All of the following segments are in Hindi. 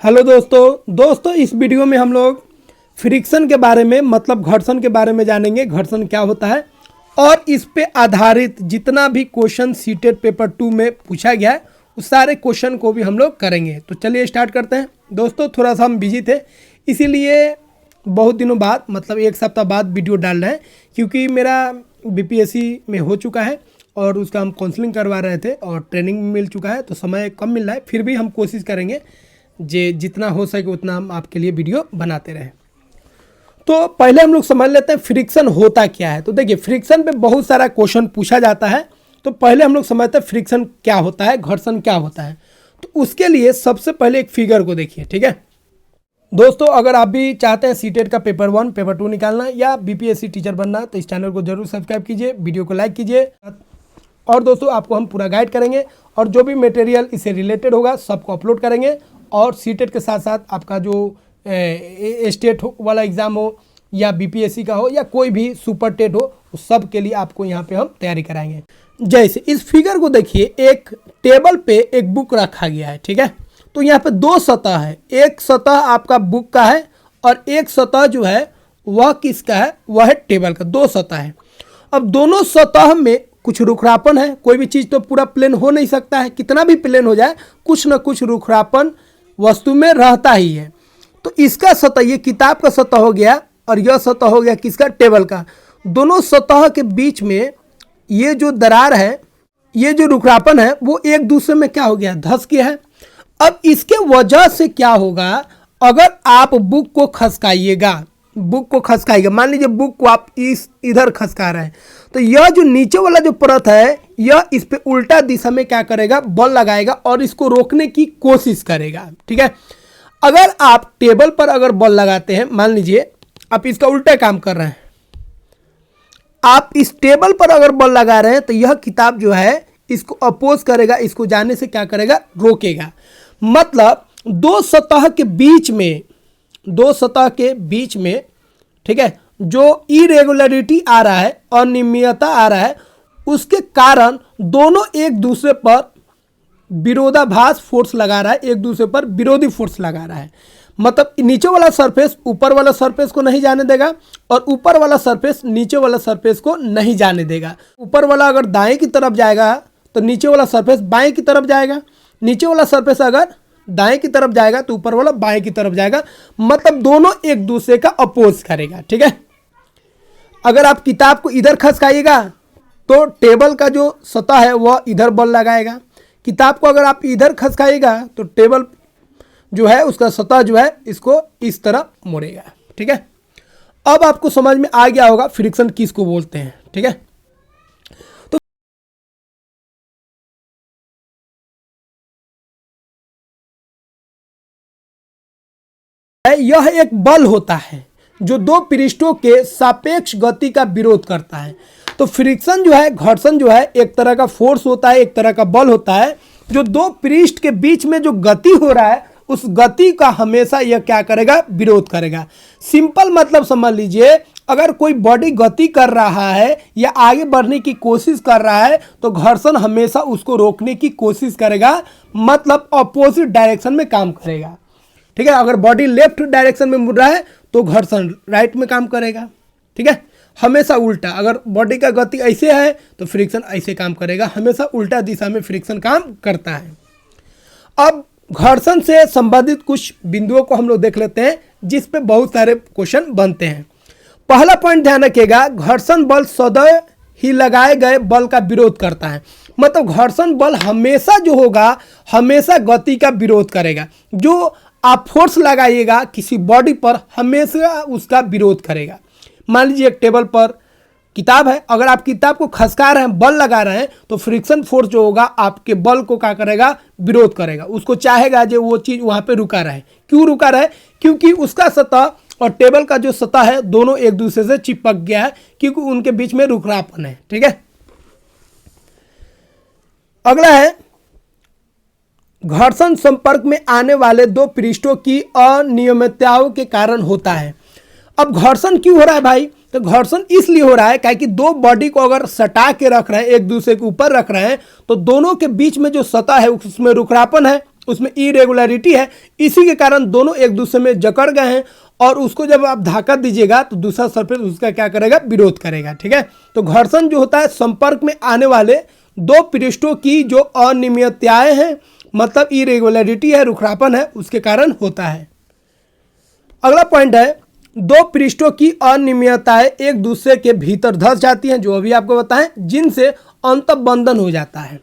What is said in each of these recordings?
हेलो दोस्तों इस वीडियो में हम लोग फ्रिक्शन के बारे में मतलब घर्षण के बारे में जानेंगे। घर्षण क्या होता है और इस पे आधारित जितना भी क्वेश्चन सीटेट पेपर 2 में पूछा गया है उस सारे क्वेश्चन को भी हम लोग करेंगे। तो चलिए स्टार्ट करते हैं। दोस्तों थोड़ा सा हम बिजी थे, इसीलिए बहुत दिनों बाद मतलब एक सप्ताह बाद वीडियो डाल रहे हैं, क्योंकि मेरा बीपीएससी में हो चुका है और उसका हम काउंसलिंग करवा रहे थे और ट्रेनिंग मिल चुका है, तो समय कम मिल रहा है। फिर भी हम कोशिश करेंगे जितना हो सके उतना हम आपके लिए वीडियो बनाते रहें। तो पहले हम लोग समझ लेते हैं फ्रिक्शन होता क्या है। तो देखिए, फ्रिक्शन पे बहुत सारा क्वेश्चन पूछा जाता है, तो पहले हम लोग समझते हैं फ्रिक्शन क्या होता है, घर्षण क्या होता है। तो उसके लिए सबसे पहले एक फिगर को देखिए, ठीक है दोस्तों। अगर आप भी चाहते हैं सीटेट का पेपर 1 पेपर 2 निकालना या बीपीएससी टीचर बनना, तो इस चैनल को जरूर सब्सक्राइब कीजिए, वीडियो को लाइक कीजिए। और दोस्तों आपको हम पूरा गाइड करेंगे और जो भी मटेरियल इससे रिलेटेड होगा सबको अपलोड करेंगे। और सीटेट के साथ साथ आपका जो स्टेट वाला एग्ज़ाम हो या बीपीएससी का हो या कोई भी सुपर टेट हो, उस सब के लिए आपको यहाँ पे हम तैयारी कराएंगे। जैसे इस फिगर को देखिए, एक टेबल पे एक बुक रखा गया है, ठीक है। तो यहाँ पे दो सतह है, एक सतह आपका बुक का है और एक सतह जो है वह किसका है, वह है टेबल का। दो सतह है। अब दोनों सतह में कुछ रुखरापन है, कोई भी चीज़ तो पूरा प्लेन हो नहीं सकता है, कितना भी प्लेन हो जाए कुछ ना कुछ रुखरापन वस्तु में रहता ही है। तो इसका सतह, ये किताब का सतह हो गया और यह सतह हो गया किसका, टेबल का। दोनों सतह के बीच में ये जो दरार है, ये जो रुखरापन है, वो एक दूसरे में क्या हो गया, धंस गया है। अब इसके वजह से क्या होगा, अगर आप बुक को खसकाइएगा, मान लीजिए बुक को आप इधर खसका रहे हैं, तो यह जो नीचे वाला जो परत है यह इस पे उल्टा दिशा में क्या करेगा, बल लगाएगा और इसको रोकने की कोशिश करेगा, ठीक है। अगर आप टेबल पर अगर बल लगाते हैं, मान लीजिए आप इसका उल्टा काम कर रहे हैं, आप इस टेबल पर अगर बल लगा रहे हैं तो यह किताब जो है इसको अपोज करेगा, इसको जाने से क्या करेगा, रोकेगा। मतलब दो सतह के बीच में ठीक है, जो इरेगुलरिटी आ रहा है, अनियमितता आ रहा है, उसके कारण दोनों एक दूसरे पर विरोधाभास फोर्स लगा रहा है, एक दूसरे पर विरोधी फोर्स लगा रहा है। मतलब नीचे वाला सरफेस ऊपर वाला सरफेस को नहीं जाने देगा और ऊपर वाला सरफेस नीचे वाला सरफेस को नहीं जाने देगा। ऊपर वाला अगर दाएं की तरफ जाएगा तो नीचे वाला सरफेस बाएं की तरफ जाएगा, नीचे वाला सरफेस अगर दाएं की तरफ जाएगा तो ऊपर वाला बाएं की तरफ जाएगा। मतलब दोनों एक दूसरे का अपोज करेगा, ठीक है। अगर आप किताब को इधर खसकाइएगा तो टेबल का जो सतह है वह इधर बल लगाएगा, किताब को अगर आप इधर खसकाइएगा तो टेबल जो है उसका सतह जो है इसको इस तरह मोड़ेगा, ठीक है। अब आपको समझ में आ गया होगा फ्रिक्शन किसको बोलते हैं, ठीक है। तो यह एक बल होता है जो दो पृष्ठों के सापेक्ष गति का विरोध करता है। तो फ्रिक्शन जो है, घर्षण जो है, एक तरह का फोर्स होता है, एक तरह का बल होता है, जो दो पृष्ठ के बीच में जो गति हो रहा है उस गति का हमेशा यह क्या करेगा, विरोध करेगा। सिंपल मतलब समझ लीजिए, अगर कोई बॉडी गति कर रहा है या आगे बढ़ने की कोशिश कर रहा है तो घर्षण हमेशा उसको रोकने की कोशिश करेगा, मतलब अपोजिट डायरेक्शन में काम करेगा, ठीक है। अगर बॉडी लेफ्ट डायरेक्शन में मुड़ रहा है तो घर्षण राइट में काम करेगा, ठीक है। हमेशा उल्टा, अगर बॉडी का गति ऐसे है तो फ्रिक्शन ऐसे काम करेगा, हमेशा उल्टा दिशा में फ्रिक्शन काम करता है। अब घर्षण से संबंधित कुछ बिंदुओं को हम लोग देख लेते हैं जिस पे बहुत सारे क्वेश्चन बनते हैं। पहला पॉइंट ध्यान रखिएगा, घर्षण बल सदैव ही लगाए गए बल का विरोध करता है। मतलब घर्षण बल हमेशा जो होगा, हमेशा गति का विरोध करेगा। जो आप फोर्स लगाइएगा किसी बॉडी पर, हमेशा उसका विरोध करेगा। मान लीजिए एक टेबल पर किताब है, अगर आप किताब को खसका रहे हैं, बल लगा रहे हैं, तो फ्रिक्शन फोर्स जो होगा आपके बल को क्या करेगा, विरोध करेगा। उसको चाहेगा जो वो चीज़ वहाँ पे रुका रहे। क्यों रुका रहे, क्योंकि उसका सतह और टेबल का जो सतह है दोनों एक दूसरे से चिपक गया है, क्योंकि उनके बीच में रुखरापन है, ठीक है। अगला है, घर्षण संपर्क में आने वाले दो पृष्ठों की अनियमितताओं के कारण होता है। अब घर्षण क्यों हो रहा है भाई, तो घर्षण इसलिए हो रहा है कि दो बॉडी को अगर सटा के रख रहे हैं, एक दूसरे के ऊपर रख रहे हैं, तो दोनों के बीच में जो सतह है उसमें रुखरापन है उसमें इरेगुलरिटी है, इसी के कारण दोनों एक दूसरे में जकड़ गए हैं और उसको जब आप धक्का दीजिएगा तो दूसरा सरफेस उसका क्या करेगा, विरोध करेगा। ठीक है, तो घर्षण जो होता है संपर्क में आने वाले दो पृष्ठों की जो अनियमितताएं हैं, मतलब इरेगुलरिटी है, रुखरापन है, उसके कारण होता है। अगला पॉइंट है, दो पृष्ठों की अनियमितताएं एक दूसरे के भीतर धंस जाती हैं, जो अभी आपको बताएं, जिनसे अंतःबंधन हो जाता है।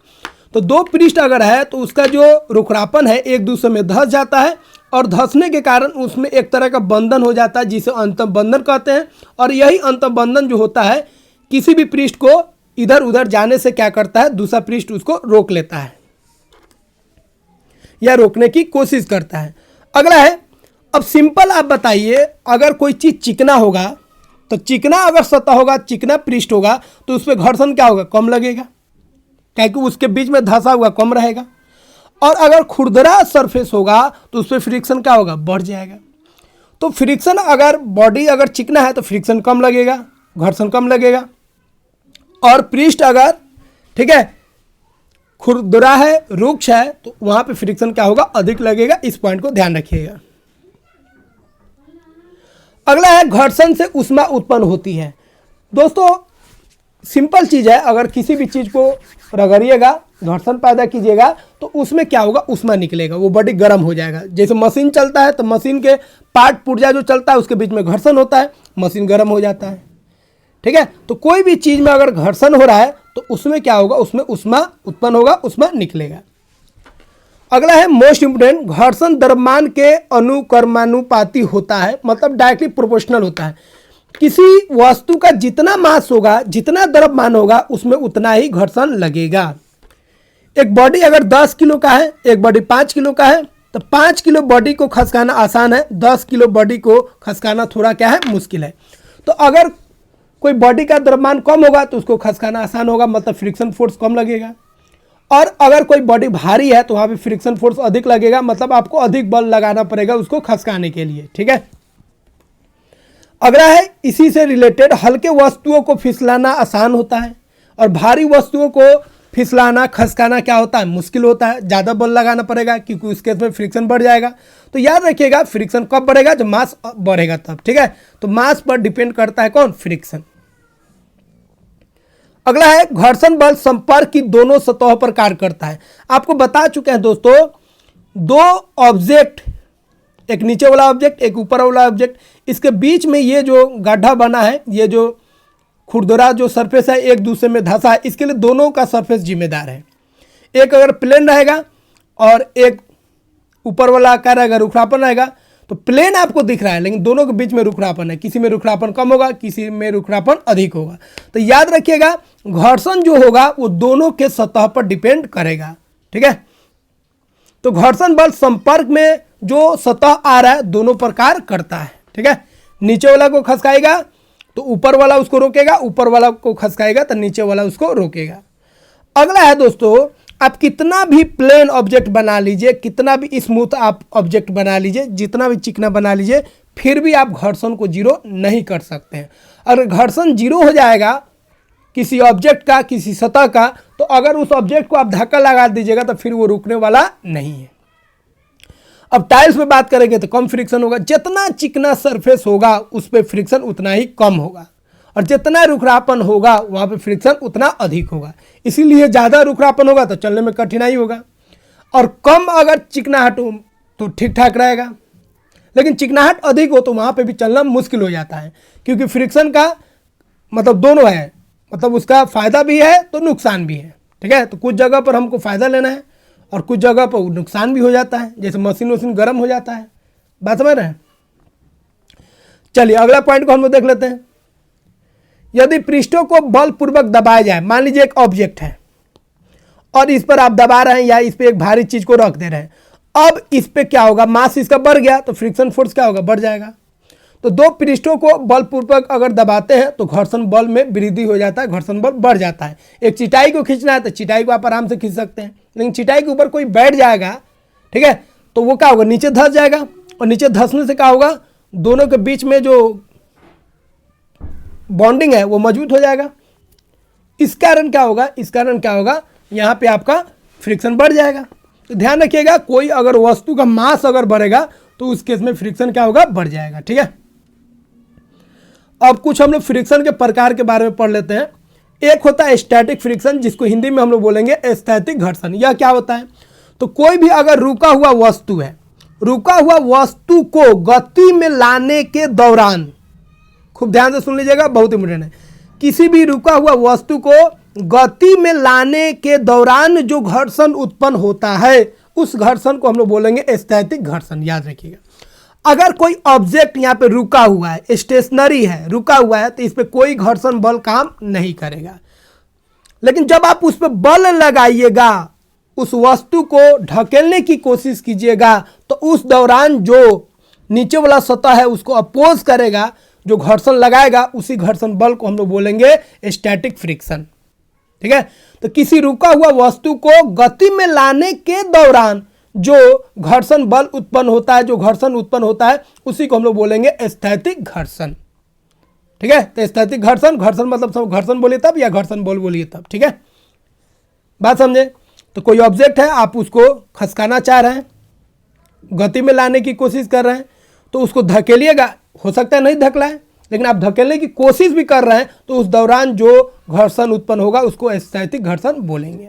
तो दो पृष्ठ अगर है तो उसका जो रुखरापन है एक दूसरे में धंस जाता है और धंसने के कारण उसमें एक तरह का बंधन हो जाता है जिसे अंतःबंधन कहते हैं। और यही अंतःबंधन जो होता है किसी भी पृष्ठ को इधर उधर जाने से क्या करता है, दूसरा पृष्ठ उसको रोक लेता है या रोकने की कोशिश करता है। अगला है, अब सिंपल आप बताइए, अगर कोई चीज़ चिकना होगा तो चिकना अगर सतह होगा, चिकना पृष्ठ होगा तो उस पर घर्षण क्या होगा, कम लगेगा, क्योंकि उसके बीच में धंसा हुआ कम रहेगा। और अगर खुरदरा सरफेस होगा तो उस पर फ्रिक्शन क्या होगा, बढ़ जाएगा। तो फ्रिक्शन अगर बॉडी अगर चिकना है तो फ्रिक्शन कम लगेगा, घर्षण कम लगेगा। और पृष्ठ अगर ठीक है खुरदरा है, रुक्ष है, तो वहां पे फ्रिक्शन क्या होगा, अधिक लगेगा। इस पॉइंट को ध्यान रखिएगा। अगला है, घर्षण से ऊष्मा उत्पन्न होती है। दोस्तों सिंपल चीज़ है, अगर किसी भी चीज़ को रगड़िएगा, घर्षण पैदा कीजिएगा तो उसमें क्या होगा, ऊष्मा निकलेगा, वो बॉडी गर्म हो जाएगा। जैसे मशीन चलता है तो मशीन के पार्ट पुर्जा जो चलता है उसके बीच में घर्षण होता है, मशीन गर्म हो जाता है। ठीक है, तो कोई भी चीज़ में अगर घर्षण हो रहा है तो उसमें क्या होगा, उसमें ऊष्मा उत्पन्न होगा, ऊष्मा निकलेगा। अगला है मोस्ट इंपोर्टेंट, घर्षण द्रव्यमान के अनुक्रमानुपाती होता है, मतलब डायरेक्टली प्रोपोर्शनल होता है। किसी वस्तु का जितना मास होगा, जितना द्रव्यमान होगा, उसमें उतना ही घर्षण लगेगा। एक बॉडी अगर 10 किलो का है, एक बॉडी 5 किलो का है, तो 5 किलो बॉडी को खसकाना आसान है, 10 किलो बॉडी को खसकाना थोड़ा क्या है, मुश्किल है। तो अगर कोई बॉडी का द्रव्यमान कम होगा तो उसको खसकाना आसान होगा, मतलब फ्रिक्शन फोर्स कम लगेगा। और अगर कोई बॉडी भारी है तो वहाँ पे फ्रिक्शन फोर्स अधिक लगेगा, मतलब आपको अधिक बल लगाना पड़ेगा उसको खसकाने के लिए। ठीक है, अगला है, इसी से रिलेटेड, हल्के वस्तुओं को फिसलाना आसान होता है और भारी वस्तुओं को फिसलाना, खसकाना क्या होता है, मुश्किल होता है, ज़्यादा बल लगाना पड़ेगा, क्योंकि उस केस में फ्रिक्शन बढ़ जाएगा। तो याद रखिएगा, फ्रिक्शन कब बढ़ेगा, जब मास बढ़ेगा तब। ठीक है, तो मास पर डिपेंड करता है कौन, फ्रिक्शन। अगला है, घर्षण बल संपर्क की दोनों सतहों पर कार्य करता है। आपको बता चुके हैं दोस्तों, दो ऑब्जेक्ट, एक नीचे वाला ऑब्जेक्ट, एक ऊपर वाला ऑब्जेक्ट, इसके बीच में ये जो गड्ढा बना है, ये जो खुरदरा जो सरफेस है एक दूसरे में धंसा है, इसके लिए दोनों का सरफेस जिम्मेदार है। एक अगर प्लेन रहेगा और एक ऊपर वाला क्या रहेगा, रुखरापन रहेगा, तो प्लेन आपको दिख रहा है लेकिन दोनों के बीच में रुखरापन है, किसी में रुखरापन कम होगा, किसी में रुखरापन अधिक होगा। तो याद रखिएगा, घर्षण जो होगा वो दोनों के सतह पर डिपेंड करेगा। ठीक है, तो घर्षण बल संपर्क में जो सतह आ रहा है दोनों प्रकार करता है। ठीक है, नीचे वाला को खसकाएगा तो ऊपर वाला उसको रोकेगा, ऊपर वाला को खसकाएगा तो नीचे वाला उसको रोकेगा। अगला है दोस्तों, आप कितना भी प्लेन ऑब्जेक्ट बना लीजिए, कितना भी स्मूथ आप ऑब्जेक्ट बना लीजिए, जितना भी चिकना बना लीजिए, फिर भी आप घर्षण को जीरो नहीं कर सकते हैं। अगर घर्षण जीरो हो जाएगा किसी ऑब्जेक्ट का, किसी सतह का, तो अगर उस ऑब्जेक्ट को आप धक्का लगा दीजिएगा तो फिर वो रुकने वाला नहीं है। अब टाइल्स पे बात करेंगे तो कम फ्रिक्शन होगा, जितना चिकना सरफेस होगा उस पर फ्रिक्शन उतना ही कम होगा, और जितना रुखरापन होगा वहाँ पे फ्रिक्शन उतना अधिक होगा। इसीलिए ज़्यादा रुखरापन होगा तो चलने में कठिनाई होगा, और कम अगर चिकनाहट हो तो ठीक ठाक रहेगा, लेकिन चिकनाहट अधिक हो तो वहाँ पे भी चलना मुश्किल हो जाता है, क्योंकि फ्रिक्शन का मतलब दोनों है, मतलब उसका फ़ायदा भी है तो नुकसान भी है। ठीक है, तो कुछ जगह पर हमको फ़ायदा लेना है और कुछ जगह पर नुकसान भी हो जाता है, जैसे मशीन वशीन गर्म हो जाता है। बात समझ रहे हैं? चलिए अगला पॉइंट को हम लोग देख लेते हैं। यदि पृष्ठों को बलपूर्वक दबाया जाए, मान लीजिए एक ऑब्जेक्ट है और इस पर आप दबा रहे हैं या इस पर एक भारी चीज को रख दे रहे हैं, अब इस पे क्या होगा, मास इसका बढ़ गया तो फ्रिक्शन फोर्स क्या होगा, बढ़ जाएगा। तो दो पृष्ठों को बलपूर्वक अगर दबाते हैं तो घर्षण बल में वृद्धि हो जाता है, घर्षण बल बढ़ जाता है। एक चिटाई को खींचना है तो चिटाई को आप आराम से खींच सकते हैं, लेकिन चिटाई के ऊपर कोई बैठ जाएगा, ठीक है, तो वो क्या होगा, नीचे धंस जाएगा, और नीचे धंसने से क्या होगा, दोनों के बीच में जो बॉन्डिंग है वो मजबूत हो जाएगा। इस कारण क्या होगा, यहाँ पे आपका फ्रिक्शन बढ़ जाएगा। तो ध्यान रखिएगा, कोई अगर वस्तु का मास अगर बढ़ेगा तो उस केस में फ्रिक्शन क्या होगा, बढ़ जाएगा। ठीक है, अब कुछ हम लोग फ्रिक्शन के प्रकार के बारे में पढ़ लेते हैं। एक होता है स्टैटिक फ्रिक्शन, जिसको हिंदी में हम लोग बोलेंगे स्थैतिक घर्षण। यह क्या होता है, तो कोई भी अगर रुका हुआ वस्तु है, रुका हुआ वस्तु को गति में लाने के दौरान, खूब ध्यान से सुन लीजिएगा, बहुत इंपॉर्टेंट है, किसी भी रुका हुआ वस्तु को गति में लाने के दौरान जो घर्षण उत्पन्न होता है, उस घर्षण को हम लोग बोलेंगे स्थैतिक घर्षण। याद रखिएगा, अगर कोई ऑब्जेक्ट यहाँ पे रुका हुआ है, स्टेशनरी है, रुका हुआ है, तो इस पे कोई घर्षण बल काम नहीं करेगा। लेकिन जब आप उस पर बल लगाइएगा, उस वस्तु को ढकेलने की कोशिश कीजिएगा, तो उस दौरान जो नीचे वाला सतह है उसको अपोज करेगा, जो घर्षण लगाएगा, उसी घर्षण बल को हम लोग बोलेंगे स्टैटिक फ्रिक्शन। ठीक है, तो किसी रुका हुआ वस्तु को गति में लाने के दौरान जो घर्षण बल उत्पन्न होता है, जो घर्षण उत्पन्न होता है, उसी को हम लोग बोलेंगे स्थैतिक घर्षण। ठीक है, तो स्थैतिक घर्षण, घर्षण मतलब सब घर्षण बोलिए तब या घर्षण बल बोलिए तब। ठीक है, बात समझे। तो कोई ऑब्जेक्ट है, आप उसको खसकाना चाह रहे हैं, गति में लाने की कोशिश कर रहे हैं, तो उसको धकेलिएगा, हो सकता है नहीं धकलाए, लेकिन आप धकेलने की कोशिश भी कर रहे हैं, तो उस दौरान जो घर्षण उत्पन्न होगा उसको स्थैतिक घर्षण बोलेंगे।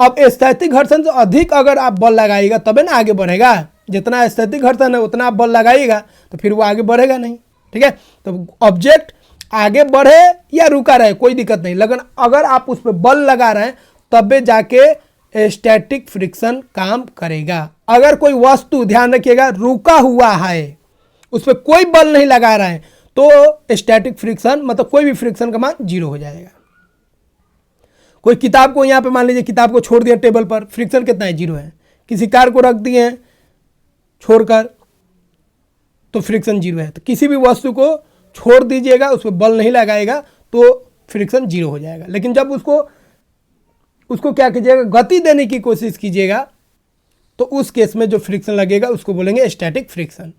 अब स्थैतिक घर्षण से अधिक अगर आप बल लगाइएगा तबे ना आगे बढ़ेगा। जितना स्थैतिक घर्षण है उतना आप बल लगाइएगा तो फिर वो आगे बढ़ेगा नहीं। ठीक है, तो ऑब्जेक्ट आगे बढ़े या रुका रहे कोई दिक्कत नहीं, लेकिन अगर आप उस पर बल लगा रहे हैं तबे जाके स्टैटिक फ्रिक्शन काम करेगा। अगर कोई वस्तु, ध्यान रखिएगा, रुका हुआ है, उस पर कोई बल नहीं लगा रहा है, तो स्टैटिक फ्रिक्शन मतलब कोई भी फ्रिक्शन का मान 0 हो जाएगा। कोई किताब को यहाँ पे मान लीजिए, किताब को छोड़ दिया टेबल पर, फ्रिक्शन कितना है, 0 है। किसी कार को रख दिए हैं छोड़कर, तो फ्रिक्शन 0 है। तो किसी भी वस्तु को छोड़ दीजिएगा, उस पर बल नहीं लगाएगा, तो फ्रिक्शन 0 हो जाएगा। लेकिन जब उसको क्या कीजिएगा, गति देने की कोशिश कीजिएगा, तो उस केस में जो फ्रिक्शन लगेगा उसको बोलेंगे स्टैटिक फ्रिक्शन।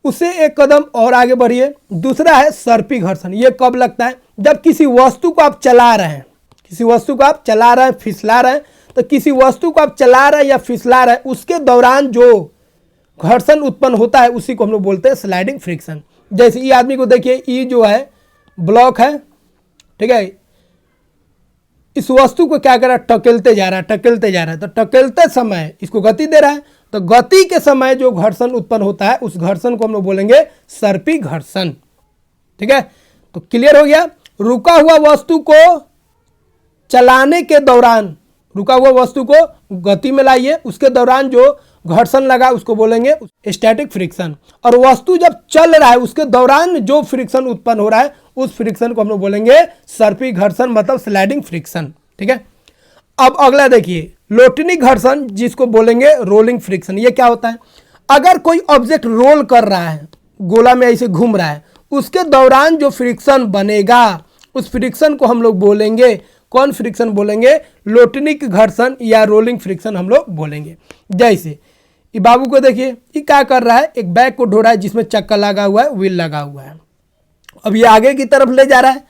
उससे एक कदम और आगे बढ़िए, दूसरा है सर्पी घर्षण। ये कब लगता है, जब किसी वस्तु को आप चला रहे हैं, किसी वस्तु को आप चला रहे हैं, फिसला रहे हैं, तो किसी वस्तु को आप चला रहे हैं या फिसला रहे हैं, उसके दौरान जो घर्षण उत्पन्न होता है उसी को हम लोग बोलते हैं स्लाइडिंग फ्रिक्शन। जैसे ये आदमी को देखिए, ये जो है ब्लॉक है, ठीक है, इस वस्तु को क्या कर रहा है, टकेलते जा रहा है, टकेलते जा रहा है, तो टकेलते समय इसको गति दे रहा है, तो गति के समय जो घर्षण उत्पन्न होता है उस घर्षण को हम लोग बोलेंगे सर्पी घर्षण। ठीक है, तो क्लियर हो गया। रुका हुआ वस्तु को चलाने के दौरान, रुका हुआ वस्तु को गति में लाइए, उसके दौरान जो घर्षण लगा उसको बोलेंगे स्टैटिक फ्रिक्शन। और वस्तु जब चल रहा है उसके दौरान जो फ्रिक्शन उत्पन्न हो रहा है उस फ्रिक्शन को हम लोग बोलेंगे सर्पी घर्षण मतलब स्लाइडिंग फ्रिक्शन। ठीक है, अब अगला देखिए, लोटनी घर्षण, जिसको बोलेंगे रोलिंग फ्रिक्शन। ये क्या होता है, अगर कोई ऑब्जेक्ट रोल कर रहा है, गोला में ऐसे घूम रहा है, उसके दौरान जो फ्रिक्शन बनेगा उस फ्रिक्शन को हम लोग बोलेंगे, कौन फ्रिक्शन बोलेंगे, लोटनिक घर्षण या रोलिंग फ्रिक्शन हम लोग बोलेंगे। जैसे ये बाबू को देखिए, ये क्या कर रहा है, एक बैग को ढो रहा है जिसमें चक्का लगा हुआ है, व्हील लगा हुआ है। अब ये आगे की तरफ ले जा रहा है,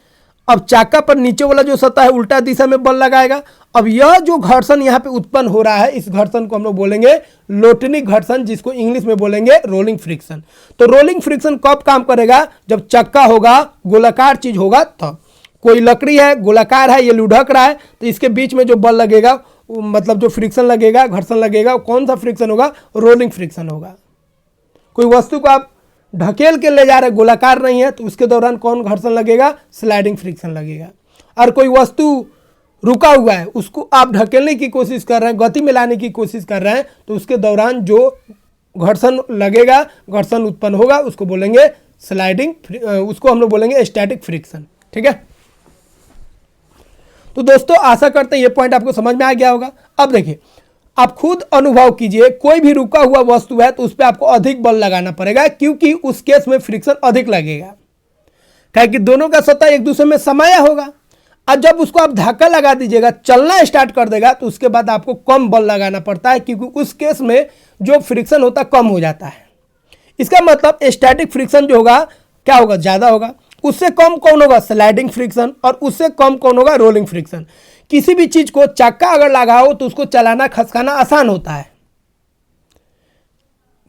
अब चाका पर नीचे वाला जो सतह है उल्टा दिशा में बल लगाएगा। अब यह जो घर्षण यहाँ पे उत्पन्न हो रहा है, इस घर्षण को हम लोग बोलेंगे लोटनिक घर्षण, जिसको इंग्लिश में बोलेंगे रोलिंग फ्रिक्शन। तो रोलिंग फ्रिक्शन कब काम करेगा, जब चक्का होगा, गोलाकार चीज होगा तब। कोई लकड़ी है, गोलाकार है, ये लुढ़क रहा है, तो इसके बीच में जो बल लगेगा, मतलब जो फ्रिक्शन लगेगा, घर्षण लगेगा, कौन सा फ्रिक्शन होगा, रोलिंग फ्रिक्शन होगा। कोई वस्तु को आप ढकेल के ले जा रहे, गोलाकार नहीं है, तो उसके दौरान कौन घर्षण लगेगा, स्लाइडिंग फ्रिक्शन लगेगा। और कोई वस्तु रुका हुआ है, उसको आप ढकेलने की कोशिश कर रहे हैं, गति में लाने की कोशिश कर रहे हैं, तो उसके दौरान जो घर्षण लगेगा, घर्षण उत्पन्न होगा, उसको बोलेंगे स्लाइडिंग, उसको हम लोग बोलेंगे स्टैटिक फ्रिक्शन। ठीक है, तो दोस्तों आशा करते हैं ये पॉइंट आपको समझ में आ गया होगा। अब देखिए, आप खुद अनुभव कीजिए, कोई भी रुका हुआ वस्तु है तो उस पर आपको अधिक बल लगाना पड़ेगा, क्योंकि उस केस में फ्रिक्शन अधिक लगेगा, क्योंकि दोनों का सतह एक दूसरे में समाया होगा। और जब उसको आप धक्का लगा दीजिएगा, चलना स्टार्ट कर देगा, तो उसके बाद आपको कम बल लगाना पड़ता है, क्योंकि उस केस में जो फ्रिक्शन होता है कम हो जाता है। इसका मतलब स्टैटिक फ्रिक्शन जो होगा क्या होगा, ज़्यादा होगा। उससे कम कौन होगा, स्लाइडिंग फ्रिक्शन, और उससे कम कौन होगा, रोलिंग फ्रिक्शन। किसी भी चीज को चक्का अगर लगाओ तो उसको चलाना खसकाना आसान होता है,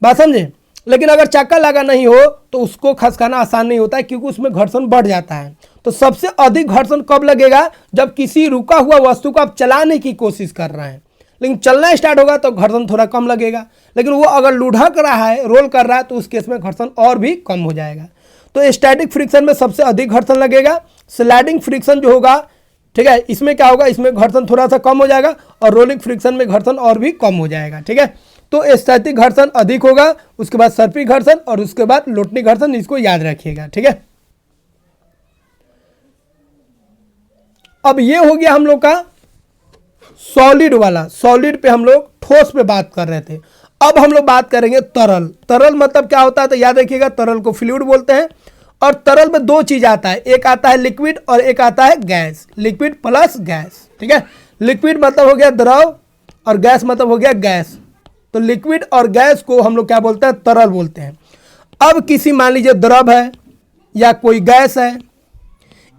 बात समझे। लेकिन अगर चक्का लगा नहीं हो तो उसको खसकाना आसान नहीं होता है, क्योंकि उसमें घर्षण बढ़ जाता है। तो सबसे अधिक घर्षण कब लगेगा? जब किसी रुका हुआ वस्तु को आप चलाने की कोशिश कर रहे हैं, लेकिन चलना स्टार्ट होगा तो घर्षण थोड़ा कम लगेगा। लेकिन वो अगर लुढ़क रहा है, रोल कर रहा है, तो उस केस में घर्षण और भी कम हो जाएगा। तो स्टैटिक फ्रिक्शन में सबसे अधिक घर्षण लगेगा। स्लाइडिंग फ्रिक्शन जो होगा, ठीक है, इसमें क्या होगा, इसमें घर्षण थोड़ा सा कम हो जाएगा, और रोलिंग फ्रिक्शन में घर्षण और भी कम हो जाएगा, ठीक है। तो स्थैतिक घर्षण अधिक होगा, उसके बाद सर्पी घर्षण, और उसके बाद लोटनी घर्षण, इसको याद रखिएगा, ठीक है। अब ये हो गया हम लोग का सॉलिड वाला। सॉलिड पे हम लोग ठोस पे बात कर रहे थे। अब हम लोग बात करेंगे तरल। तरल मतलब क्या होता है, तो याद रखिएगा तरल को फ्लूइड बोलते हैं। और तरल में दो चीज आता है, एक आता है लिक्विड और एक आता है गैस। लिक्विड प्लस गैस, ठीक है। लिक्विड मतलब हो गया द्रव और गैस मतलब हो गया गैस। तो लिक्विड और गैस को हम लोग क्या बोलते हैं, तरल बोलते हैं। अब किसी मान लीजिए द्रव है या कोई गैस है,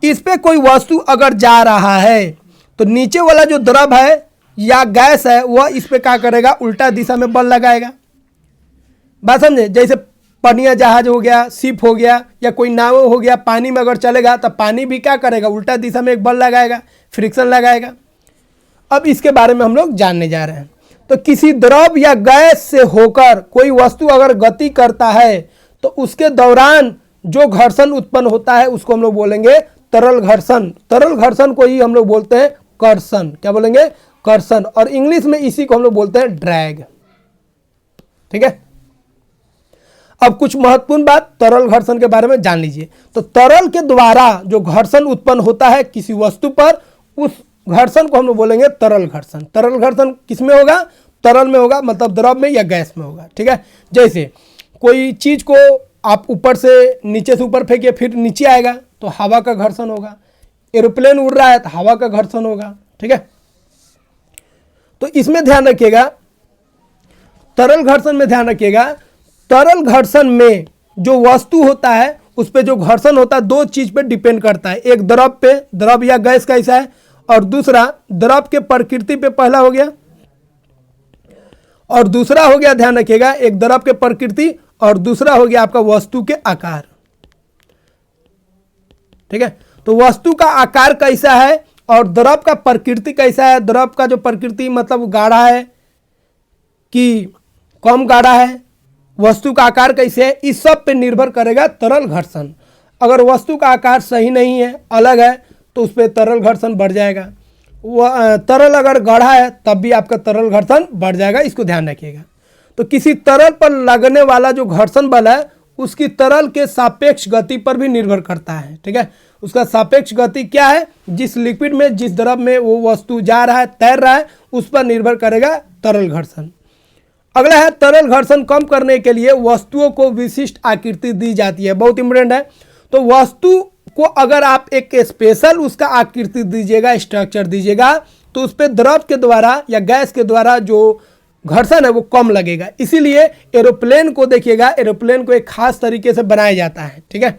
इस पे कोई वस्तु अगर जा रहा है तो नीचे वाला जो द्रव है या गैस है वह इस पे क्या करेगा, उल्टा दिशा में बल लगाएगा। बात समझे। जैसे पनिया जहाज हो गया, शिप हो गया, या कोई नाव हो गया, पानी में अगर चलेगा तो पानी भी क्या करेगा, उल्टा दिशा में एक बल लगाएगा, फ्रिक्शन लगाएगा। अब इसके बारे में हम लोग जानने जा रहे हैं। तो किसी द्रव या गैस से होकर कोई वस्तु अगर गति करता है तो उसके दौरान जो घर्षण उत्पन्न होता है उसको हम लोग बोलेंगे तरल घर्षण। तरल घर्षण को ही हम लोग बोलते हैं कर्षण। क्या बोलेंगे, कर्षण। और इंग्लिश में इसी को हम लोग बोलते हैं ड्रैग, ठीक है। अब कुछ महत्वपूर्ण बात तरल घर्षण के बारे में जान लीजिए। तो तरल के द्वारा जो घर्षण उत्पन्न होता है किसी वस्तु पर, उस घर्षण को हम लोग बोलेंगे तरल घर्षण। तरल घर्षण किस में होगा, तरल में होगा, मतलब द्रव में या गैस में होगा, ठीक है। जैसे कोई चीज को आप ऊपर से नीचे से ऊपर फेंकिए, फिर नीचे आएगा तो हवा का घर्षण होगा। एरोप्लेन उड़ रहा है तो हवा का घर्षण होगा, ठीक है। तो इसमें ध्यान रखिएगा, तरल घर्षण में ध्यान रखिएगा। तरल घर्षण में जो वस्तु होता है उस पे जो घर्षण होता है दो चीज पे डिपेंड करता है। एक द्रव पे, द्रव या गैस कैसा है, और दूसरा द्रव के प्रकृति पे, पहला हो गया, और दूसरा हो गया, ध्यान रखिएगा, एक द्रव के प्रकृति और दूसरा हो गया आपका वस्तु के आकार, ठीक है। तो वस्तु का आकार कैसा है और द्रव का प्रकृति कैसा है। द्रव का जो प्रकृति मतलब गाढ़ा है कि कम गाढ़ा है, वस्तु का आकार कैसे है, इस सब पे निर्भर करेगा तरल घर्षण। अगर वस्तु का आकार सही नहीं है, अलग है, तो उस पर तरल घर्षण बढ़ जाएगा। वह तरल अगर गाढ़ा है तब भी आपका तरल घर्षण बढ़ जाएगा, इसको ध्यान रखिएगा। तो किसी तरल पर लगने वाला जो घर्षण बल है उसकी तरल के सापेक्ष गति पर भी निर्भर करता है, ठीक है। उसका सापेक्ष गति क्या है, जिस लिक्विड में, जिस द्रव में वो वस्तु जा रहा है, तैर रहा है, उस पर निर्भर करेगा तरल घर्षण। अगला है तरल घर्षण कम करने के लिए वस्तुओं को विशिष्ट आकृति दी जाती है, बहुत इंपॉर्टेंट है। तो वस्तु को अगर आप एक स्पेशल उसका आकृति दीजिएगा, स्ट्रक्चर दीजिएगा, तो उस पर द्रव के द्वारा या गैस के द्वारा जो घर्षण है वो कम लगेगा। इसीलिए एरोप्लेन को देखिएगा, एरोप्लेन को एक खास तरीके से बनाया जाता है, ठीक है।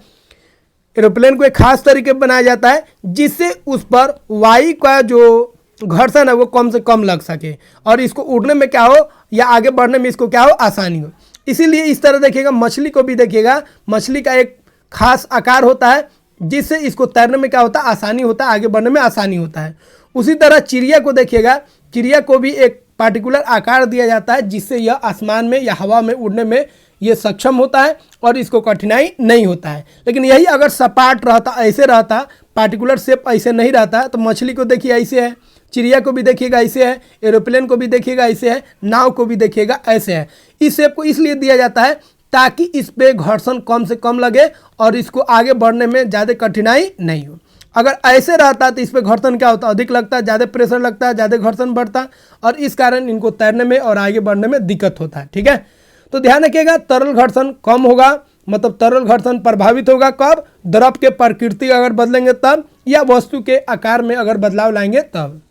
एरोप्लेन को एक खास तरीके बनाया जाता है जिससे उस पर वायु का जो घर्षण है वो कम से कम लग सके और इसको उड़ने में क्या हो या आगे बढ़ने में इसको क्या हो, आसानी हो। इसीलिए इस तरह देखिएगा, मछली को भी देखिएगा, मछली का एक खास आकार होता है जिससे इसको तैरने में क्या होता है, आसानी होता है, आगे बढ़ने में आसानी होता है। उसी तरह चिड़िया को देखिएगा, चिड़िया को भी एक पार्टिकुलर आकार दिया जाता है जिससे यह आसमान में या हवा में उड़ने में ये सक्षम होता है और इसको कठिनाई नहीं होता है। लेकिन यही अगर सपाट रहता, ऐसे रहता, पार्टिकुलर शेप ऐसे नहीं रहता, तो मछली को देखिए ऐसे है, चिड़िया को भी देखिएगा ऐसे है, एरोप्लेन को भी देखिएगा ऐसे है, नाव को भी देखिएगा ऐसे है। इस शेप को इसलिए दिया जाता है ताकि इस पे घर्षण कम से कम लगे और इसको आगे बढ़ने में ज़्यादा कठिनाई नहीं हो। अगर ऐसे रहता तो इस पे घर्षण क्या होता, अधिक लगता है, ज़्यादा प्रेशर लगता है, ज़्यादा घर्षण बढ़ता और इस कारण इनको तैरने में और आगे बढ़ने में दिक्कत होता है, ठीक है। तो ध्यान रखिएगा, तरल घर्षण कम होगा, मतलब तरल घर्षण प्रभावित होगा कब, द्रव के प्रकृति अगर बदलेंगे तब, या वस्तु के आकार में अगर बदलाव लाएंगे तब।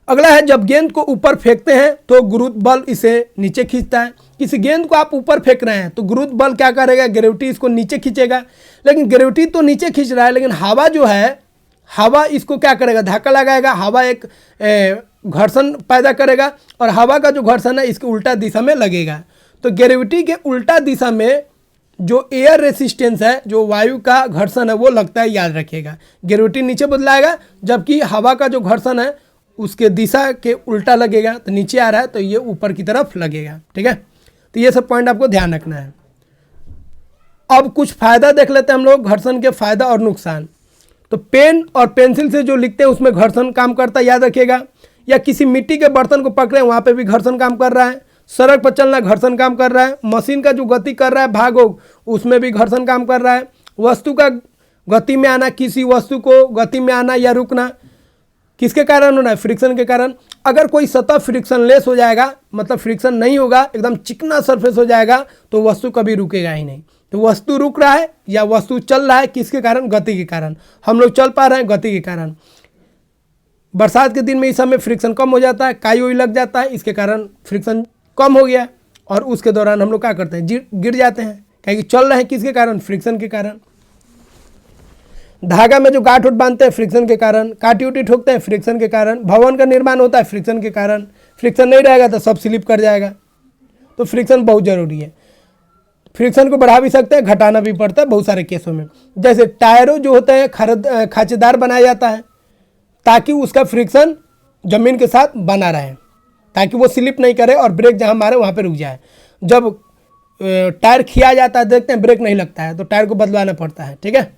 अगला है, जब गेंद को ऊपर फेंकते हैं तो गुरुत्व बल इसे नीचे खींचता है। किसी गेंद को आप ऊपर फेंक रहे हैं तो गुरुत्व बल क्या करेगा, ग्रेविटी इसको नीचे खींचेगा। लेकिन ग्रेविटी तो नीचे खींच रहा है, लेकिन हवा जो है, हवा इसको क्या करेगा, धक्का लगाएगा, हवा एक घर्षण पैदा करेगा और हवा का जो घर्षण है इसके उल्टा दिशा में लगेगा। तो ग्रेविटी के उल्टा दिशा में जो एयर रेसिस्टेंस है, जो वायु का घर्षण है वो लगता है, याद रखिएगा। ग्रेविटी नीचे बदलाएगा जबकि हवा का जो घर्षण है उसके दिशा के उल्टा लगेगा। तो नीचे आ रहा है तो ये ऊपर की तरफ लगेगा, ठीक है। तो ये सब पॉइंट आपको ध्यान रखना है। अब कुछ फ़ायदा देख लेते हैं हम लोग, घर्षण के फ़ायदा और नुकसान। तो पेन और पेंसिल से जो लिखते हैं उसमें घर्षण काम करता है, याद रखिएगा। या किसी मिट्टी के बर्तन को पकड़े वहाँ पे भी घर्षण काम कर रहा है। सड़क पर चलना घर्षण काम कर रहा है। मशीन का जो गति कर रहा है भागो, उसमें भी घर्षण काम कर रहा है। वस्तु का गति में आना, किसी वस्तु को गति में आना या रुकना किसके कारण होना है, फ्रिक्शन के कारण। अगर कोई सतह फ्रिक्शन लेस हो जाएगा, मतलब फ्रिक्शन नहीं होगा, एकदम चिकना सरफेस हो जाएगा, तो वस्तु कभी रुकेगा ही नहीं। तो वस्तु रुक रहा है या वस्तु चल रहा है, किसके कारण, गति के कारण। हम लोग चल पा रहे हैं गति के कारण। बरसात के दिन में इस समय फ्रिक्शन कम हो जाता है, काई वाई लग जाता है, इसके कारण फ्रिक्शन कम हो गया और उसके दौरान हम लोग क्या करते हैं, गिर जाते हैं, क्योंकि चल रहे हैं किसके कारण, फ्रिक्शन के कारण। धागा में जो गांठ उठ बांधते हैं फ्रिक्शन के कारण, काटी उटी ठोकते हैं फ्रिक्शन के कारण। भवन का निर्माण होता है फ्रिक्शन के कारण। फ्रिक्शन नहीं रहेगा तो सब स्लिप कर जाएगा। तो फ्रिक्शन बहुत ज़रूरी है। फ्रिक्शन को बढ़ा भी सकते हैं, घटाना भी पड़ता है बहुत सारे केसों में। जैसे टायरों जो होते हैं खांचेदार बनाया जाता है ताकि उसका फ्रिक्शन ज़मीन के साथ बना रहे, ताकि वो स्लिप नहीं करे और ब्रेक जहाँ मारे वहाँ पे रुक जाए। जब टायर खिया जाता है देखते हैं ब्रेक नहीं लगता है तो टायर को बदलवाना पड़ता है, ठीक है।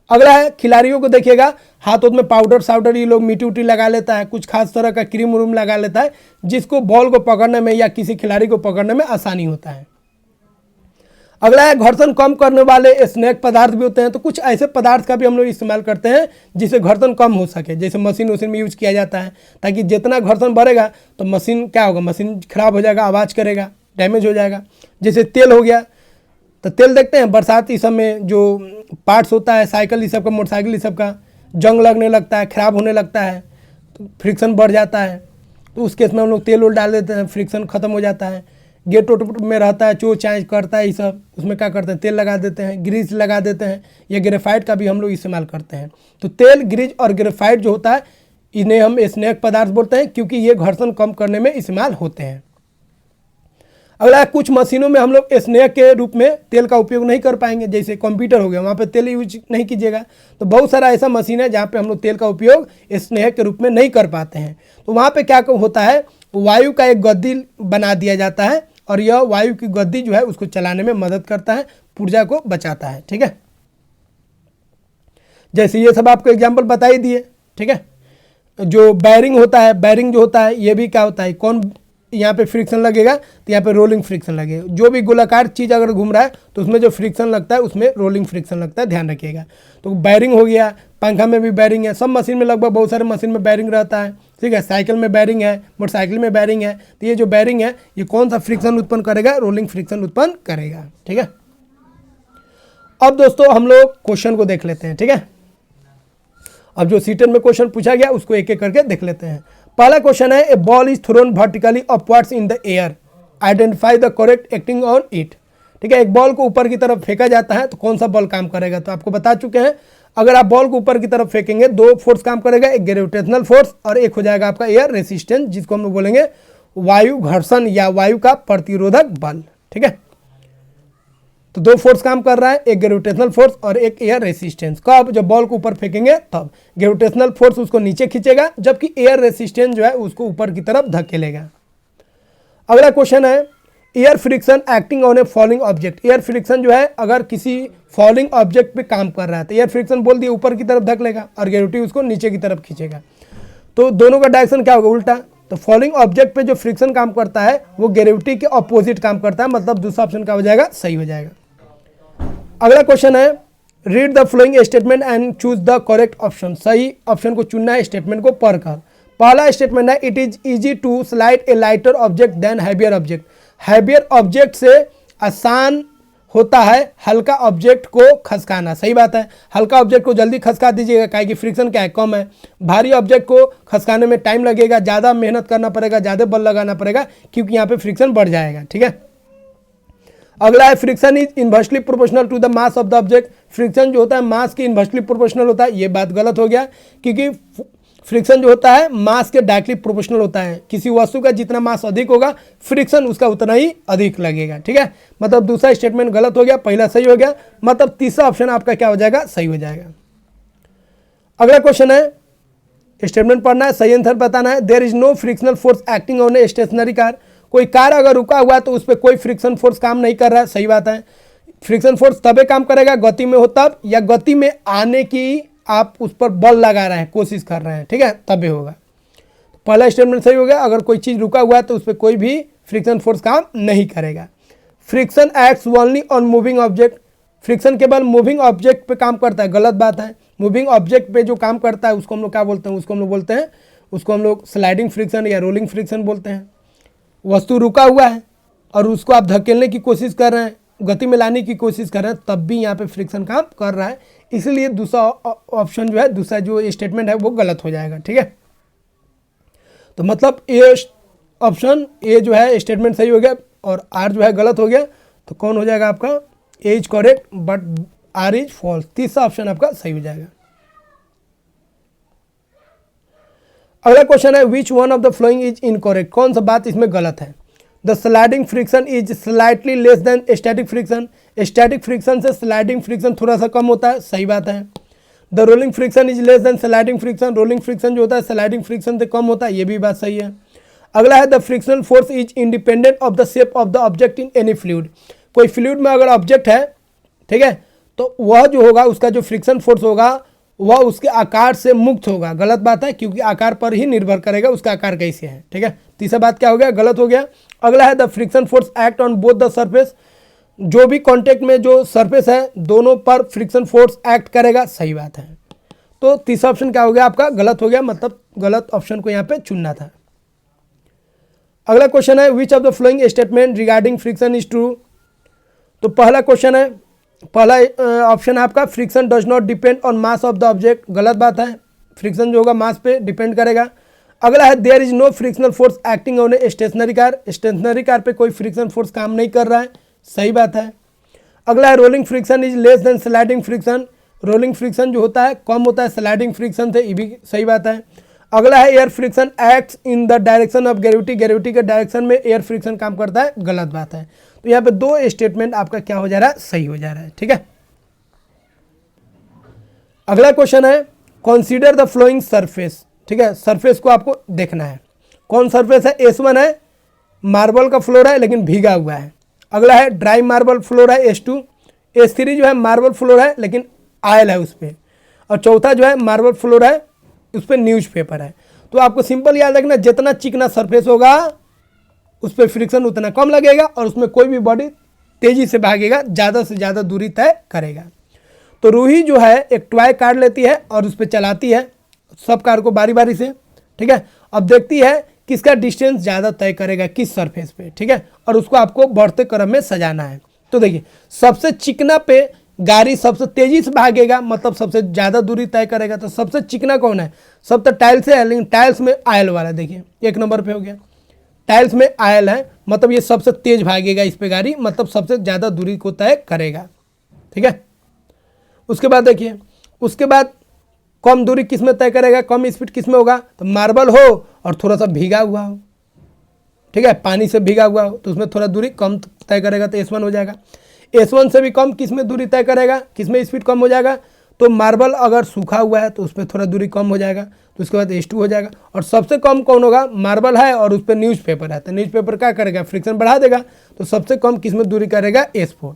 अगला है खिलाड़ियों को देखिएगा, हाथों में पाउडर साउडर ये लोग मिट्टी उटी लगा लेता है, कुछ खास तरह का क्रीम उरूम लगा लेता है जिसको बॉल को पकड़ने में या किसी खिलाड़ी को पकड़ने में आसानी होता है। अगला है घर्षण कम करने वाले स्नैक पदार्थ भी होते हैं। तो कुछ ऐसे पदार्थ का भी हम लोग इस्तेमाल करते हैं जिससे घर्षण कम हो सके। जैसे मशीन वशीन में यूज किया जाता है ताकि जितना घर्षण बढ़ेगा तो मशीन क्या होगा, मशीन खराब हो जाएगा, आवाज़ करेगा, डैमेज हो जाएगा। जैसे तेल हो गया, तो तेल देखते हैं बरसात इस समय जो पार्ट्स होता है साइकिल इस सब का, मोटरसाइकिल इस सब का, जंग लगने लगता है, ख़राब होने लगता है, तो फ्रिक्शन बढ़ जाता है। तो उस केस में हम लोग तेल वोल डाल देते हैं, फ्रिक्शन ख़त्म हो जाता है। गेट वोट में रहता है, चो चाँच करता है, ये सब उसमें क्या करते हैं, तेल लगा देते हैं, ग्रीस लगा देते हैं, या ग्रेफाइट का भी हम लोग इस्तेमाल करते हैं। तो तेल, ग्रीज और ग्रेफाइट जो होता है इन्हें हम स्नैक पदार्थ बोलते हैं क्योंकि ये घर्षण कम करने में इस्तेमाल होते हैं। अगला कुछ मशीनों में हम लोग स्नैक के रूप में तेल का उपयोग नहीं कर पाएंगे। जैसे कंप्यूटर हो गया, वहाँ पे तेल यूज नहीं कीजिएगा। तो बहुत सारा ऐसा मशीन है जहाँ पे हम लोग तेल का उपयोग स्नैक के रूप में नहीं कर पाते हैं। तो वहाँ पे क्या होता है, वायु का एक गद्दी बना दिया जाता है और यह वायु की गद्दी जो है उसको चलाने में मदद करता है, ऊर्जा को बचाता है, ठीक है। जैसे ये सब आपको एग्जाम्पल बता ही दिए, ठीक है। जो बैरिंग होता है, बैरिंग जो होता है ये भी क्या होता है, कौन यहाँ पे फ्रिक्शन लगेगा तो यहाँ पे रोलिंग फ्रिक्शन लगेगा। जो भी गोलाकार चीज़ अगर घूम रहा है तो उसमें जो फ्रिक्शन लगता है उसमें रोलिंग फ्रिक्शन लगता है, ध्यान रखिएगा। तो बैरिंग हो गया, पंखा में भी बैरिंग है, सब मशीन में लगभग बहुत सारे मशीन में बैरिंग रहता है, ठीक है। साइकिल में बैरिंग है, मोटरसाइकिल में बैरिंग है। तो ये जो बैरिंग है ये कौन सा फ्रिक्शन उत्पन्न करेगा, रोलिंग फ्रिक्शन उत्पन्न करेगा, ठीक है। अब दोस्तों हम लोग क्वेश्चन को देख लेते हैं, ठीक है। अब जो सीटेट में क्वेश्चन पूछा गया उसको एक एक करके देख लेते हैं। पहला क्वेश्चन है, a ball is thrown vertically upwards in the air, identify the correct acting on it, ठीक है। एक बॉल को ऊपर की तरफ फेंका जाता है तो कौन सा बॉल काम करेगा, तो आपको बता चुके हैं। अगर आप बॉल को ऊपर की तरफ फेंकेंगे दो फोर्स काम करेगा, एक ग्रेविटेशनल फोर्स और एक हो जाएगा आपका एयर रेसिस्टेंस, जिसको हम लोग बोलेंगे वायु घर्षण या वायु का प्रतिरोधक बल, ठीक है। तो दो फोर्स काम कर रहा है, एक ग्रेविटेशनल फोर्स और एक एयर रेसिस्टेंस। कब, जब बॉल को ऊपर फेंकेंगे तब। ग्रेविटेशनल फोर्स उसको नीचे खींचेगा जबकि एयर रेसिस्टेंस जो है उसको ऊपर की तरफ धकेलेगा। अगला क्वेश्चन है, air friction acting on A falling object. Air friction जो है अगर किसी फॉलिंग ऑब्जेक्ट पे काम कर रहा है तो एयर फ्रिक्शन बोल दिए ऊपर की तरफ धकेलेगा और ग्रेविटी उसको नीचे की तरफ खींचेगा। तो दोनों का डायरेक्शन क्या होगा, उल्टा। तो फॉलिंग ऑब्जेक्ट पे जो फ्रिक्शन काम करता है वो ग्रेविटी के अपोजिट काम करता है, मतलब दूसरा ऑप्शन क्या हो जाएगा, सही हो जाएगा। अगला क्वेश्चन है, read the following statement and choose the correct option. सही ऑप्शन को चुनना है स्टेटमेंट को पढ़कर। पहला स्टेटमेंट है, it is easy to slide a lighter object than heavier object. Heavier object से आसान होता है हल्का ऑब्जेक्ट को खसकाना। सही बात है, हल्का ऑब्जेक्ट को जल्दी खसका दीजिएगा, काहे कि फ्रिक्शन क्या है, कम है। भारी ऑब्जेक्ट को खसकाने में टाइम लगेगा, ज़्यादा मेहनत करना पड़ेगा, ज़्यादा बल लगाना पड़ेगा क्योंकि यहाँ पे फ्रिक्शन बढ़ जाएगा, ठीक है। अगला है friction is inversely proportional to the mass of the object. Friction जो होता है मास की इन्वर्सली प्रोपोर्शनल होता है, ये बात गलत हो गया, क्योंकि फ्रिक्शन जो होता है मास के डायरेक्टली प्रोपोर्शनल होता है। किसी वस्तु का जितना मास अधिक होगा फ्रिक्शन उसका उतना ही अधिक लगेगा, ठीक है। मतलब दूसरा स्टेटमेंट गलत हो गया, पहला सही हो गया, मतलब तीसरा ऑप्शन आपका क्या हो जाएगा, सही हो जाएगा। अगला क्वेश्चन है, स्टेटमेंट पढ़ना है, सही आंसर बताना है। There is no frictional force acting on a stationary car. कोई कार अगर रुका हुआ है तो उस पर कोई फ्रिक्शन फोर्स काम नहीं कर रहा है, सही बात है। फ्रिक्शन फोर्स तभी काम करेगा गति में हो तब, या गति में आने की आप उस पर बल लगा रहे हैं, कोशिश कर रहे हैं, ठीक है, तभी होगा। पहला स्टेटमेंट सही हो गया। अगर कोई चीज़ रुका हुआ है तो उस पर कोई भी फ्रिक्शन फोर्स काम नहीं करेगा। Friction acts only on moving object. Friction केवल मूविंग ऑब्जेक्ट पे काम करता है, गलत बात है। मूविंग ऑब्जेक्ट पे जो काम करता है उसको हम लोग क्या बोलते हैं, उसको हम लोग स्लाइडिंग फ्रिक्शन या रोलिंग फ्रिक्शन बोलते हैं। वस्तु रुका हुआ है और उसको आप धकेलने की कोशिश कर रहे हैं, गति में लाने की कोशिश कर रहे हैं, तब भी यहाँ पे फ्रिक्शन काम कर रहा है, इसलिए दूसरा ऑप्शन जो है, दूसरा जो स्टेटमेंट है वो गलत हो जाएगा, ठीक है। तो मतलब ए ऑप्शन, ए जो है स्टेटमेंट सही हो गया और आर जो है गलत हो गया, तो कौन हो जाएगा आपका, A is correct but R is false. तीसरा ऑप्शन आपका सही हो जाएगा। अगला क्वेश्चन है, which one of the following is incorrect. कौन सा बात इसमें गलत है। The sliding friction is slightly less than static friction. Static friction से स्लाइडिंग फ्रिक्शन थोड़ा सा कम होता है, सही बात है। The rolling friction is less than sliding friction. Rolling friction जो होता है स्लाइडिंग फ्रिक्शन से कम होता है, ये भी बात सही है। अगला है, the frictional force is independent of the shape of the object in any fluid. कोई फ्लूइड में अगर ऑब्जेक्ट है, ठीक है, तो वह जो होगा उसका जो फ्रिक्शन फोर्स होगा वह उसके आकार से मुक्त होगा, गलत बात है, क्योंकि आकार पर ही निर्भर करेगा उसका आकार कैसे है, ठीक है। तीसरा बात क्या हो गया, गलत हो गया। अगला है, the friction force act on both the surface. जो भी कॉन्टेक्ट में जो सरफेस है दोनों पर फ्रिक्शन फोर्स एक्ट करेगा, सही बात है। तो तीसरा ऑप्शन क्या हो गया आपका, गलत हो गया, मतलब गलत ऑप्शन को यहाँ पे चुनना था। अगला क्वेश्चन है, which of the following statement regarding friction is true. तो पहला क्वेश्चन है, पहला ऑप्शन है आपका, friction does not depend on mass of the object. गलत बात है, फ्रिक्शन जो होगा मास पे डिपेंड करेगा। अगला है, there is no frictional force acting on a stationary car. Stationary car पे कोई फ्रिक्शन फोर्स काम नहीं कर रहा है, सही बात है। अगला है, rolling friction is less than sliding friction. Rolling friction जो होता है कम होता है स्लाइडिंग फ्रिक्शन से, ये भी सही बात है। अगला है, air friction acts in the direction of gravity. Gravity के डायरेक्शन में एयर फ्रिक्शन काम करता है, गलत बात है। तो यहाँ पे दो स्टेटमेंट आपका क्या हो जा रहा है, सही हो जा रहा है, ठीक है। अगला क्वेश्चन है, कंसीडर द फ्लोइंग सरफेस। ठीक है, सरफेस को आपको देखना है, कौन सरफेस है। S1 है, मार्बल का फ्लोर है लेकिन भीगा हुआ है। अगला है, ड्राई मार्बल फ्लोर है S2। S3 जो है मार्बल फ्लोर है लेकिन आयल है उस पर। और चौथा जो है मार्बल फ्लोर है, उस पर न्यूज़पेपर है। तो आपको सिंपल याद रखना, जितना चिकना सरफेस होगा उस पर फ्रिक्शन उतना कम लगेगा और उसमें कोई भी बॉडी तेज़ी से भागेगा, ज़्यादा से ज़्यादा दूरी तय करेगा। तो रूही जो है एक टॉय कार लेती है और उस पर चलाती है सब कार को बारी बारी से, ठीक है। अब देखती है किसका डिस्टेंस ज़्यादा तय करेगा किस सरफेस पे, ठीक है, और उसको आपको बढ़ते क्रम में सजाना है। तो देखिए, सबसे चिकना पे गाड़ी सबसे तेज़ी से भागेगा, मतलब सबसे ज़्यादा दूरी तय करेगा। तो सबसे चिकना कौन है, सब तो टाइल्स है, लेकिन टाइल्स में आयल वाला देखिए 1 नंबर पे हो गया। टाइल्स में आयल है, मतलब ये सबसे तेज भागेगा इस पे गाड़ी, मतलब सबसे ज़्यादा दूरी को तय करेगा, ठीक है। उसके बाद देखिए, उसके बाद कम दूरी किस में तय करेगा, कम स्पीड किस में होगा, तो मार्बल हो और थोड़ा सा भीगा हुआ हो, ठीक है, पानी से भीगा हुआ हो, तो उसमें थोड़ा दूरी कम तय करेगा, तो S1 हो जाएगा। S1 से भी कम किस में दूरी तय करेगा, किस में स्पीड कम हो जाएगा, तो मार्बल अगर सूखा हुआ है तो उसमें थोड़ा दूरी कम हो जाएगा, तो उसके बाद S2 हो जाएगा। और सबसे कम कौन होगा, मार्बल है और उस पर न्यूज़पेपर है, तो न्यूज़पेपर क्या करेगा, फ्रिक्शन बढ़ा देगा। तो सबसे कम किस में दूरी करेगा, S4।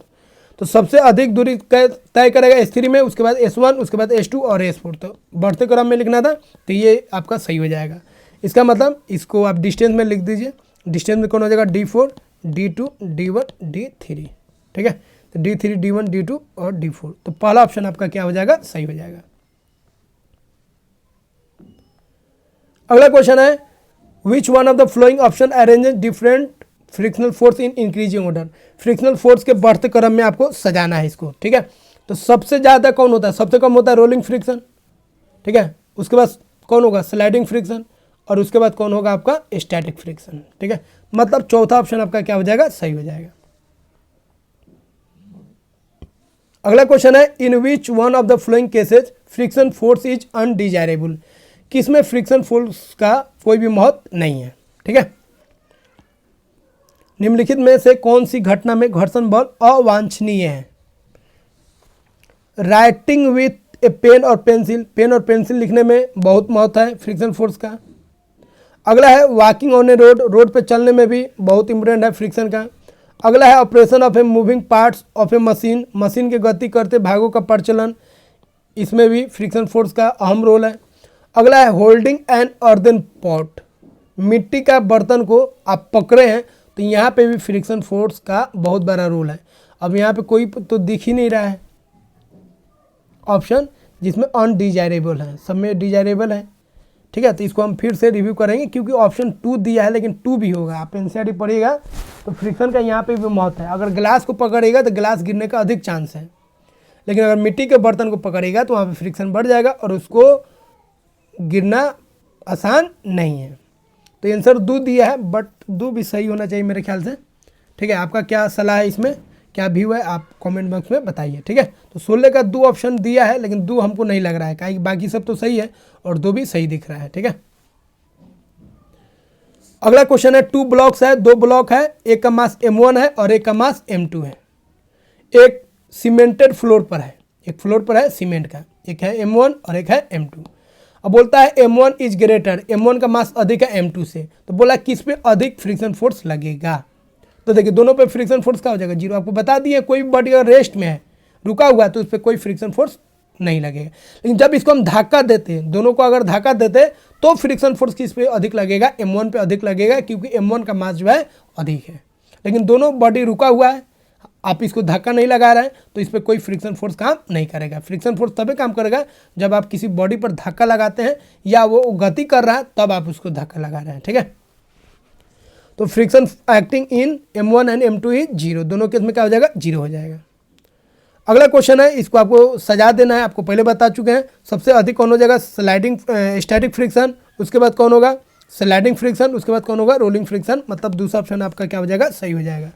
तो सबसे अधिक दूरी तय करेगा S3 में, उसके बाद S1, उसके बाद S2 और S4। तो बढ़ते क्रम में लिखना था, तो ये आपका सही हो जाएगा। इसका मतलब इसको आप डिस्टेंस में लिख दीजिए। डिस्टेंस में कौन हो जाएगा, D4, D2, D1, D3, ठीक है। तो D3, D1, D2 और D4। तो पहला ऑप्शन आपका क्या हो जाएगा, सही हो जाएगा। अगला क्वेश्चन है, which one of the flowing option arranges different frictional force in increasing order. Frictional force के बढ़ते क्रम में आपको सजाना है इसको, ठीक है। तो सबसे ज़्यादा कौन होता है, सबसे कम होता है रोलिंग फ्रिक्शन, ठीक है। उसके बाद कौन होगा, स्लाइडिंग फ्रिक्शन, और उसके बाद कौन होगा आपका स्टैटिक फ्रिक्शन, ठीक है। मतलब चौथा ऑप्शन आपका क्या हो जाएगा, सही हो जाएगा। अगला क्वेश्चन है in which one of the following cases friction force is undesirable, किसमें फ्रिक्शन फोर्स का कोई भी महत्व नहीं है। ठीक है, निम्नलिखित में से कौन सी घटना में घर्षण बल अवांछनीय है। राइटिंग विथ ए पेन और पेंसिल, पेन और पेंसिल लिखने में बहुत महत्व है फ्रिक्शन फोर्स का। अगला है walking on A road, road पे चलने में भी बहुत इंपॉर्टेंट है फ्रिक्शन का। अगला है operation of a moving parts of A machine, machine के गति करते भागों का प्रचलन, इसमें भी फ्रिक्शन फोर्स का अहम रोल है। अगला है होल्डिंग एन अर्दन पॉट, मिट्टी का बर्तन को आप पकड़े हैं तो यहाँ पे भी फ्रिक्शन फोर्स का बहुत बड़ा रोल है। अब यहाँ पे कोई तो दिख ही नहीं रहा है ऑप्शन जिसमें अनडिजायरेबल है, सब में डिजायरेबल है। ठीक है, तो इसको हम फिर से रिव्यू करेंगे क्योंकि ऑप्शन 2 दिया है लेकिन 2 भी होगा। आप एनसीईआरटी पढ़िएगा तो फ्रिक्शन का यहाँ पे भी महत्व है। अगर ग्लास को पकड़ेगा तो ग्लास गिरने का अधिक चांस है, लेकिन अगर मिट्टी के बर्तन को पकड़ेगा तो वहाँ पे फ्रिक्शन बढ़ जाएगा और उसको गिरना आसान नहीं है। तो आंसर 2 दिया है, बट 2 भी सही होना चाहिए मेरे ख्याल से। ठीक है, आपका क्या सलाह है, इसमें क्या भी हुआ है आप कमेंट बॉक्स में बताइए। ठीक है, तो 16 का 2 ऑप्शन दिया है लेकिन 2 हमको नहीं लग रहा है, काहे बाकी सब तो सही है और 2 भी सही दिख रहा है। ठीक है, अगला क्वेश्चन है 2 ब्लॉक्स है, 2 ब्लॉक है, एक का मास m1 है और एक का मास m2 है। एक सीमेंटेड फ्लोर पर है, एक फ्लोर पर है सीमेंट का, एक है m1 और एक है m2। अब बोलता है m1 इज ग्रेटर, m1 का मास अधिक है m2 से, तो बोला किस पे अधिक फ्रिक्शन फोर्स लगेगा। तो देखिए दोनों पे फ्रिक्शन फोर्स क्या हो जाएगा, 0। आपको बता दिए कोई भी बॉडी अगर रेस्ट में है, रुका हुआ है, तो उस पर कोई फ्रिक्शन फोर्स नहीं लगेगा। लेकिन जब इसको हम धक्का देते हैं, दोनों को अगर धक्का देते हैं तो फ्रिक्शन फोर्स किस पे अधिक लगेगा, m1 पे अधिक लगेगा, क्योंकि m1 का मास जो है अधिक है। लेकिन दोनों बॉडी रुका हुआ है, आप इसको धक्का नहीं लगा रहे हैं तो इस पर कोई फ्रिक्शन फोर्स काम नहीं करेगा। फ्रिक्शन फोर्स तभी काम करेगा जब आप किसी बॉडी पर धक्का लगाते हैं या वो गति कर रहा है तब आप उसको धक्का लगा रहे हैं। ठीक है, तो friction acting in m1 and m2 is 0, दोनों केस में क्या हो जाएगा, 0 हो जाएगा। अगला क्वेश्चन है, इसको आपको सजा देना है, आपको पहले बता चुके हैं। सबसे अधिक कौन हो जाएगा, स्लाइडिंग स्टैटिक फ्रिक्शन, उसके बाद कौन होगा स्लाइडिंग फ्रिक्शन, उसके बाद कौन होगा रोलिंग फ्रिक्शन। मतलब दूसरा ऑप्शन आपका क्या हो जाएगा, सही हो जाएगा।